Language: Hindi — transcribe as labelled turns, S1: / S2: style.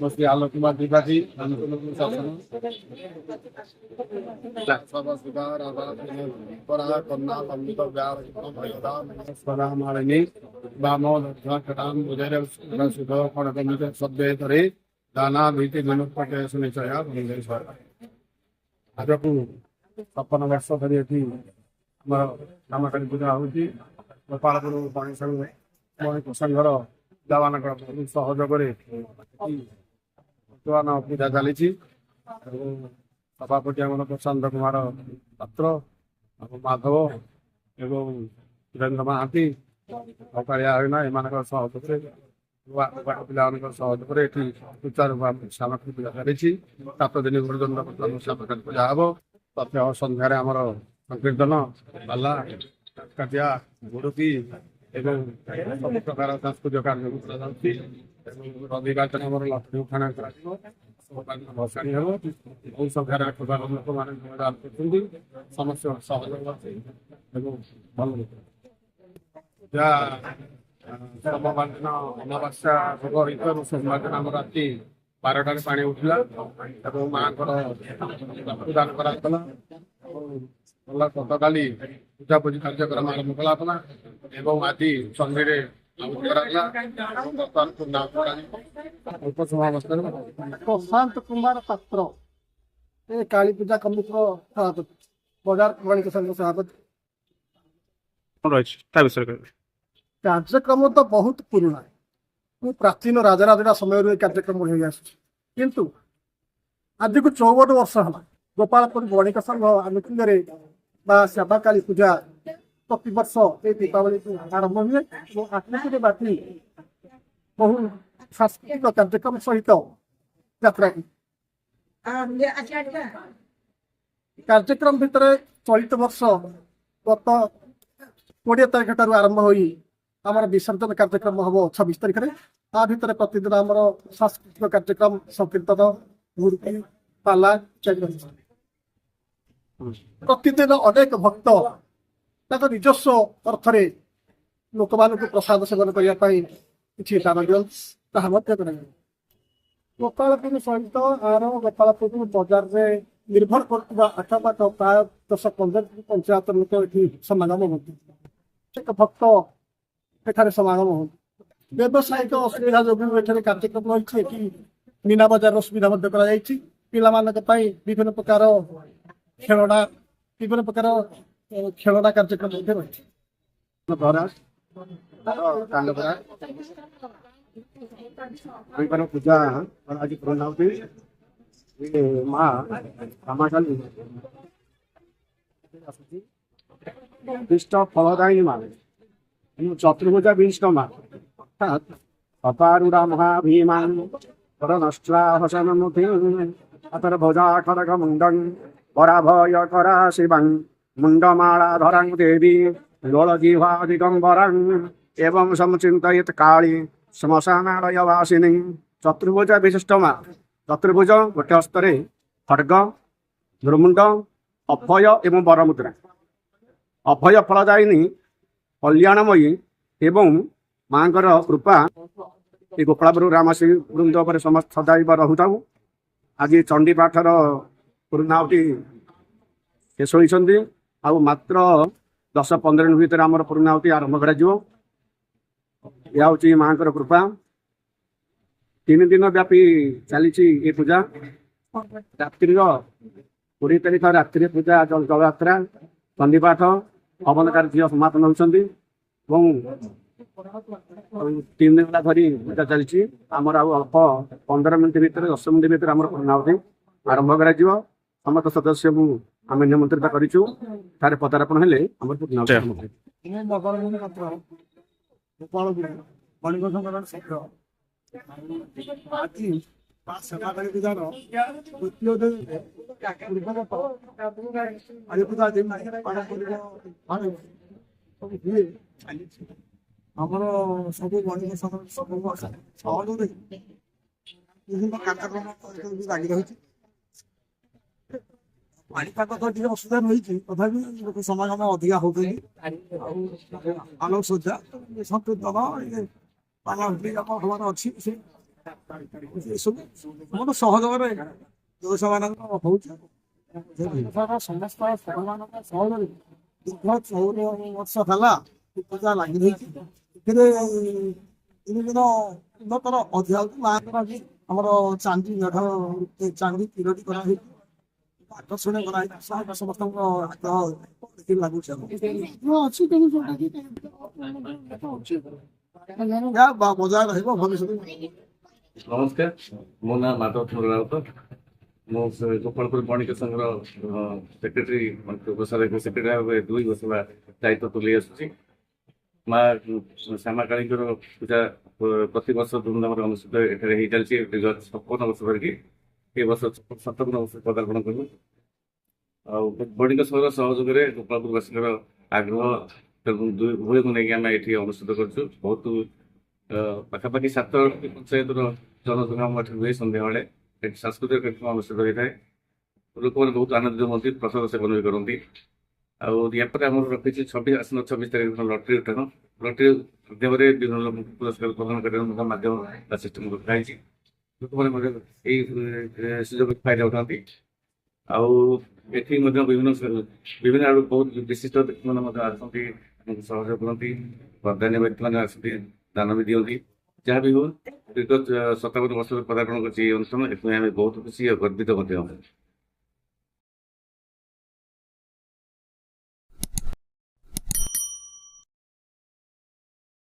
S1: श्री आलोक कुमार त्रिपाठी शासन दाना भीति विनुपटे सुनिश्चया आज को 56 वर्ष धरी रामकाली पूजा होती गोपालपुर पाणी संघर पिलामान सहयोग बर्तमान पूजा चली सभापति आम प्रशांत कुमार पात्र माधव एवं सुरेन्द्र महांती अकालिया हरिना एम सहयोग पिला सहयोग सुचारू सामग्री पूजा चली 7 दिन गुरुदंड सामग्री पूजा हम तथ्य सन्धार आमर संकीर्तन बाला काटिया गुड़ुकी एवं सब प्रकार सांस्कृतिक कार्य रविवार आम लक्ष्मी उठाण भसाणी हम बहुत संख्यार 8 लोक मैंने समस्त सहयोग अच्छे भल सोमवार दिन अमावास्या भोग हो सोमवार दिन आम राति 12टार पानी उठला माँ दान कराला गतकाली पूजा पूजी कार्यक्रम आरंभ कला आज सन्धे
S2: प्रशांत कुमार पात्र काली पूजा कमिटी सभापति बजार वाणिज्य संघ सभापति कार्यक्रम तो बहुत पुराना प्राचीन राजराजा समय कार्यक्रम हो किंतु आज को 64 वर्ष है गोपालपुर वाणिज्य संघ आनुकूल्य श्यामा काली पूजा प्रति वर्ष ये दीपावली आरंभ हुए आत्मकूट बाकी बहु सांस्कृतिक कार्यक्रम सहित यात्रा कार्यक्रम भितर चलित वर्ष गत 20 तारीख ठार आरंभ हो आम विसर्जन कार्यक्रम हम 26 तारीख में आ भितर प्रतिदिन आम सांस्कृतिक कार्यक्रम संकीर्तन मुर्गी पाला प्रतिदिन अनेक भक्त निजस्व अर्थ लोक मान प्रसाद सेवन करने किसी दान दिखाई गोपालपुर सहित आर गोपालपुर बजार में निर्भर कर आखपाख प्राय 10-15 पंचायत लोक ये समागम होती भक्त एठारे समागम हो व्यावसायिक असुविधा जो कार्यक्रम रही मीना बजार सुविधा विभिन्न प्रकार खेलना विभिन्न प्रकार खेलना कार्यक्रम रही
S1: पूजा आज पूर्णावती माँ रामाकाली विष्ट फलदायी माँ चतुर्भुजा विष्ट माँ अर्थात अपारूढ़ा महाभीमा अतर भोजा खड़ग मुंडन पराभय करा शिवं मुंडमाला धरं देवी लोलजीवा दिगंबरं एवं समुचिंतयित काली श्मशानालय वासिनी चतुर्भुज विशिष्ट माँ चतुर्भुज गोटे हस्तरे खड्ग ध्रुमुंड अभय एवं बरमुद्रा अभय फलदायिनी कल्याणमयी एवं माँ कृपा ये गोपालपुर रामसी वृंद पर समस्त सदैव रहूँ आज चंडी पाठर पूर्णावती शेष होती मात्र 10-15 मिनट भीतर आम पूर्णावती आरंभ कर माँ कृपा 3 दिन व्यापी चली ये पूजा रात्रि 20 तारीख रात्रि पूजा जलयात्रा चंडी पाठ हवन कार्य समापन होती 3 दिन धरी पूजा चलती आमर अल्प 15 मिनट भीतर 10 मिनट भीतर आम पूर्णावती आरंभ कर समस्त सदस्य आम निमंत्रित करूँ पदार्पण हेले आम पूर्णावती
S2: आमर सब बणिक सहयोग विभिन्न कार्यक्रम लगी रही पापाग तो असुविधा रही तथापि लोक समागम अधिका होती आलोक सज्जा संकीर्तन पाला हवार अच्छी
S3: ଏସବୁ ଆମର ସହଯୋଗରେ ଯୋଗୀମାନଙ୍କ ହଉଛି ସମସ୍ତ ସେମାନଙ୍କ ସହଯୋଗରେ ଦୀର୍ଘ 14 ବର୍ଷ ହେଲା ଏ ପୂଜା ଲାଗି ରହିଛି। ଏଥିରେ ଦିନ ଉନ୍ନତର ଅଧିକ ମାଙ୍କର ଆମର ଚାନ୍ଦି ମେଢ ଚାନ୍ଦି ତିରୋଟି କରାହେଇଛି, ଆକର୍ଷଣୀୟ କରାହେଇଛି, ସମସ୍ତଙ୍କ ଆଗ୍ରହ ଦେଖି ଲାଗୁଛି ଆମକୁ।
S2: ଅଛି କିନ୍ତୁ ଯୋଉଟା କି
S3: ଏହା ବଜାୟ ରହିବ ଭବିଷ୍ୟତରେ।
S4: ନମସ୍କାର, ମୋ ନାଁ ମାଧବ ଚନ୍ଦ୍ର ରାଉତ। ମୁଁ ଗୋପାଳପୁର ବଣିକ ସଂଘର ସେକ୍ରେଟାରୀ ସେକ୍ରେଟାରୀ ଭାବେ 2 ବର୍ଷ ହେଲା ଦାୟିତ୍ୱ ତୁଲେଇ ଆସୁଛି। ମା ଶ୍ୟାମାକାଳୀଙ୍କର ପୂଜା ପ୍ରତିବର୍ଷ ଧୁମଧାମରେ ଅନୁଷ୍ଠିତ ଏଠାରେ ହେଇ ଚାଲିଛି। 56 ବର୍ଷ ଧରିକି ଏ ବର୍ଷ 57 ବର୍ଷ ପଦାର୍ପଣ କଲୁ। ଆଉ ବଣିକ ସଂଘର ସହଯୋଗରେ ଗୋପାଳପୁରବାସୀଙ୍କର ଆଗ୍ରହ ଉଭୟକୁ ନେଇକି ଆମେ ଏଠି ଅନୁଷ୍ଠିତ କରୁଛୁ। ବହୁତ ପାଖାପାଖି 7ଟି ପଞ୍ଚାୟତର ଜନସମାଗମ ଏଠି ହୁଏ। ସନ୍ଧ୍ୟାବେଳେ ଏଠି ସାଂସ୍କୃତିକ କାର୍ଯ୍ୟକ୍ରମ ଅନୁଷ୍ଠିତ ହୋଇଥାଏ। ଲୋକମାନେ ବହୁତ ଆନନ୍ଦିତ ହୁଅନ୍ତି, ପ୍ରସାଦ ସେବନ ବି କରନ୍ତି। ଆଉ ଏହାପରେ ଆମର ରଖିଛି 26 ତାରିଖ ଦିନ ଲଟେରୀ ଉଠାଣ। ଲଟେରୀ ମାଧ୍ୟମରେ ବିଭିନ୍ନ ଲୋକଙ୍କୁ ପୁରସ୍କାର ପ୍ରଦାନ କରିବା ମାଧ୍ୟମ ବା ସିଷ୍ଟମ ରଖାଯାଇଛି। ଲୋକମାନେ ମଧ୍ୟ ଏଇ ସୁଯୋଗ ଫାଇଦା ଉଠାନ୍ତି। ଆଉ ଏଠି ମଧ୍ୟ ବିଭିନ୍ନ ଆଡୁ ବହୁତ ବିଶିଷ୍ଟ ବ୍ୟକ୍ତିମାନେ ମଧ୍ୟ ଆସନ୍ତି, ଆମକୁ ସହଯୋଗ କରନ୍ତି। ପ୍ରଧାନ୍ୟ ବ୍ୟକ୍ତିମାନେ ଆସନ୍ତି, ଦାନ ବି ଦିଅନ୍ତି। ଯାହା ବି ହଉ ଦୀର୍ଘ 57 ବର୍ଷରେ ପଦାର୍ପଣ କରିଛି ଏହି ଅନୁଷ୍ଠାନ। ଏଥିପାଇଁ ଆମେ ବହୁତ ଖୁସି ଓ ଗର୍ବିତ ମଧ୍ୟ।